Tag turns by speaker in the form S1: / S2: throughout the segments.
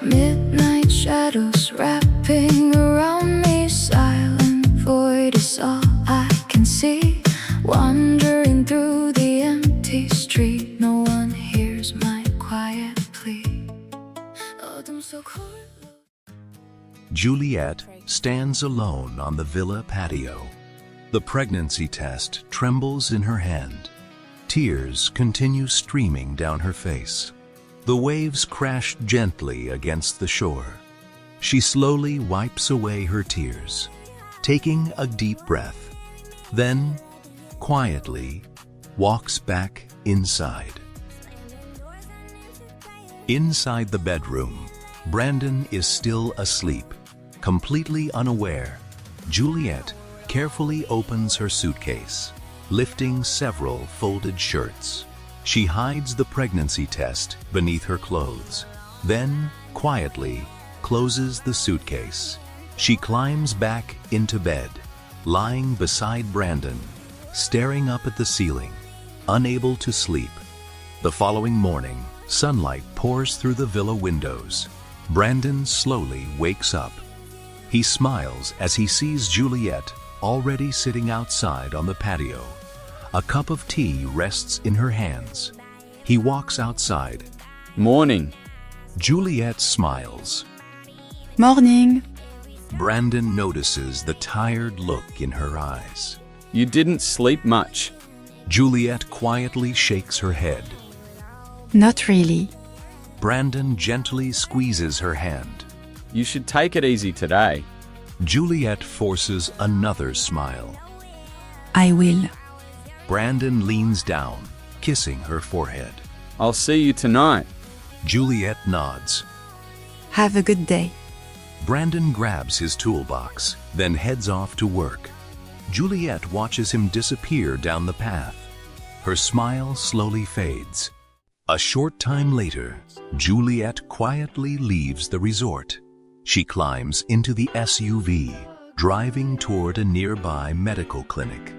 S1: Midnight shadows wrapping around me, silent void is all I can see. Wandering through the empty street, no one hears my quiet plea. Autumn so cold.
S2: Juliette stands alone on the villa patio. The pregnancy test trembles in her hand. Tears continue streaming down her face. The waves crash gently against the shore. She slowly wipes away her tears, taking a deep breath, then quietly walks back inside. Inside the bedroom, Brandon is still asleep, completely unaware. Juliette carefully opens her suitcase, lifting several folded shirts. She hides the pregnancy test beneath her clothes, then quietly closes the suitcase. She climbs back into bed, lying beside Brandon, staring up at the ceiling, unable to sleep. The following morning, sunlight pours through the villa windows. Brandon slowly wakes up. He smiles as he sees Juliette already sitting outside on the patio. A cup of tea rests in her hands. He walks outside.
S3: Morning.
S2: Juliette smiles.
S4: Morning.
S2: Brandon notices the tired look in her eyes.
S3: You didn't sleep much.
S2: Juliette quietly shakes her head.
S4: Not really.
S2: Brandon gently squeezes her hand.
S3: You should take it easy today.
S2: Juliette forces another smile.
S4: I will.
S2: Brandon leans down, kissing her forehead.
S3: I'll see you tonight.
S2: Juliette nods.
S4: Have a good day.
S2: Brandon grabs his toolbox, then heads off to work. Juliette watches him disappear down the path. Her smile slowly fades. A short time later, Juliette quietly leaves the resort. She climbs into the SUV, driving toward a nearby medical clinic.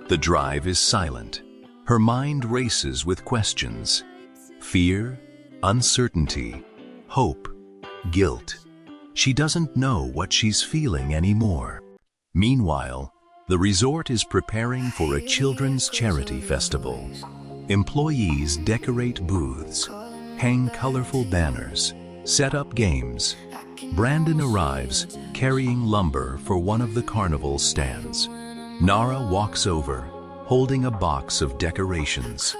S2: The drive is silent. Her mind races with questions. Fear, uncertainty, hope, guilt. She doesn't know what she's feeling anymore. Meanwhile, the resort is preparing for a children's charity festival. Employees decorate booths, hang colorful banners, set up games. Brandon arrives carrying lumber for one of the carnival stands. Nara walks over, holding a box of decorations.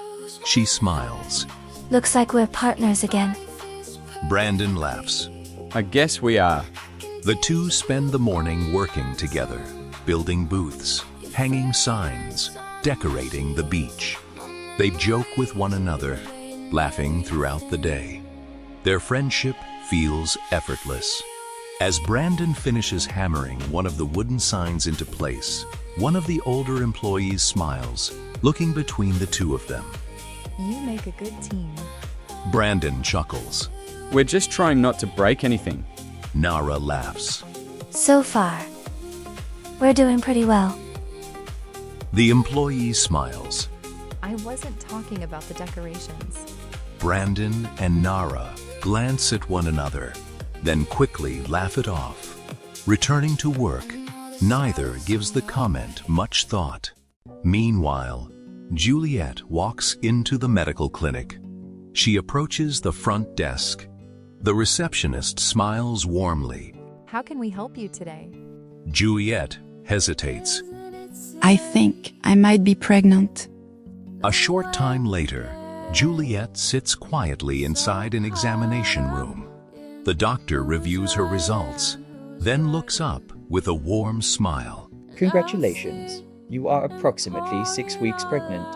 S2: She smiles.
S1: Looks like we're partners again.
S2: Brandon laughs.
S3: I guess we are.
S2: The two spend the morning working together, building booths, hanging signs, decorating the beach. They joke with one another, laughing throughout the day. Their friendship feels effortless. As Brandon finishes hammering one of the wooden signs into place, one of the older employees smiles, looking between the two of them.
S5: You make a good team.
S2: Brandon chuckles.
S3: We're just trying not to break anything.
S2: Nara laughs.
S1: So far, we're doing pretty well.
S2: The employee smiles.
S5: I wasn't talking about the decorations.
S2: Brandon and Nara glance at one another, then quickly laugh it off. Returning to work, neither gives the comment much thought. Meanwhile, Juliette walks into the medical clinic. She approaches the front desk. The receptionist smiles warmly.
S5: How can we help you today?
S2: Juliette hesitates.
S4: I think I might be pregnant.
S2: A short time later, Juliette sits quietly inside an examination room. The doctor reviews her results, then looks up with a warm smile.
S6: Congratulations, you are approximately 6 weeks pregnant.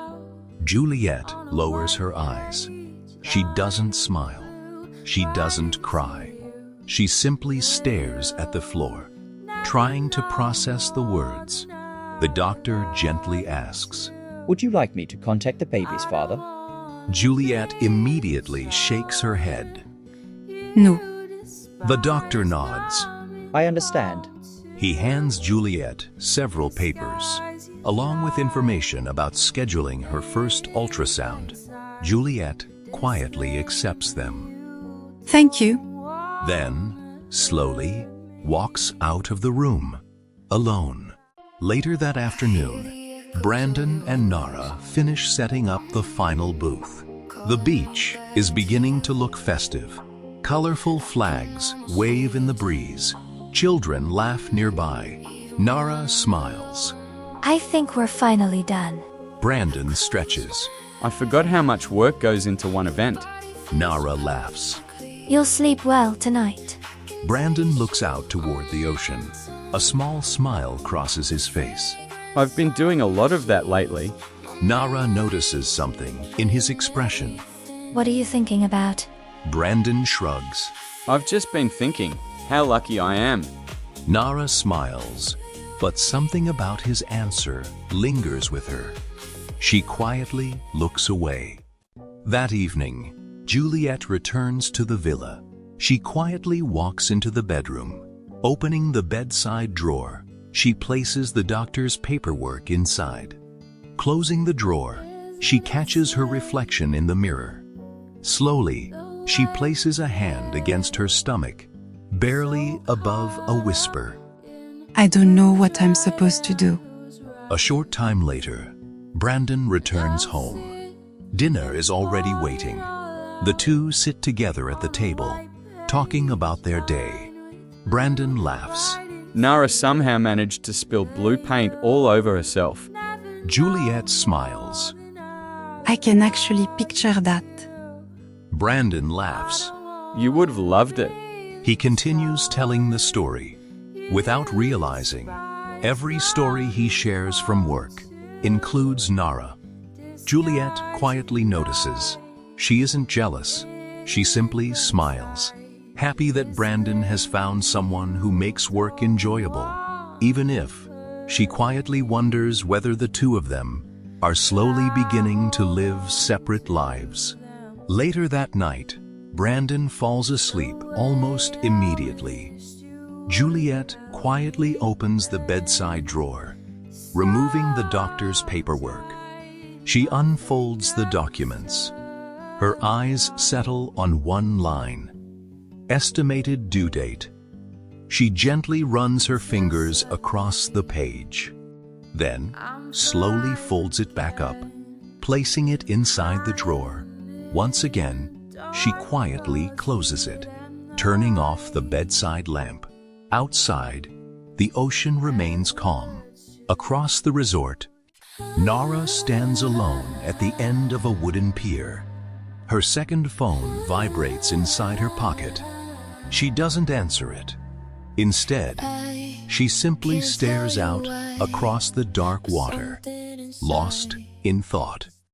S2: Juliette lowers her eyes. She doesn't smile. She doesn't cry. She simply stares at the floor, trying to process the words. The doctor gently asks,
S6: Would you like me to contact the baby's father?
S2: Juliette immediately shakes her head.
S4: No.
S2: The doctor nods.
S6: I understand.
S2: He hands Juliette several papers, along with information about scheduling her first ultrasound. Juliette quietly accepts them.
S4: Thank you.
S2: Then, slowly, walks out of the room, alone. Later that afternoon, Brandon and Nara finish setting up the final booth. The beach is beginning to look festive. Colorful flags wave in the breeze. Children laugh nearby. Nara smiles.
S7: I think we're finally done.
S2: Brandon stretches.
S3: I forgot how much work goes into one event.
S2: Nara laughs.
S7: You'll sleep well tonight.
S2: Brandon looks out toward the ocean. A small smile crosses his face.
S3: I've been doing a lot of that lately.
S2: Nara notices something in his expression.
S7: What are you thinking about?
S2: Brandon shrugs.
S3: I've just been thinking how lucky I am.
S2: Nara smiles, but something about his answer lingers with her. She quietly looks away. That evening, Juliette returns to the villa. She quietly walks into the bedroom. Opening the bedside drawer, she places the doctor's paperwork inside. Closing the drawer, she catches her reflection in the mirror. Slowly, she places a hand against her stomach, barely above a whisper.
S4: I don't know what I'm supposed to do.
S2: A short time later, Brandon returns home. Dinner is already waiting. The two sit together at the table, talking about their day. Brandon laughs.
S3: Nara somehow managed to spill blue paint all over herself.
S2: Juliette smiles.
S4: I can actually picture that.
S2: Brandon laughs.
S3: You would have loved it.
S2: He continues telling the story. Without realizing, every story he shares from work includes Nara. Juliette quietly notices. She isn't jealous. She simply smiles, happy that Brandon has found someone who makes work enjoyable, even if she quietly wonders whether the two of them are slowly beginning to live separate lives. Later that night, Brandon falls asleep almost immediately. Juliette quietly opens the bedside drawer, removing the doctor's paperwork. She unfolds the documents. Her eyes settle on one line. Estimated due date. She gently runs her fingers across the page. Then, slowly folds it back up, placing it inside the drawer. Once again, she quietly closes it, turning off the bedside lamp. Outside, the ocean remains calm. Across the resort, Nara stands alone at the end of a wooden pier. Her second phone vibrates inside her pocket. She doesn't answer it. Instead, she simply stares out across the dark water, lost in thought.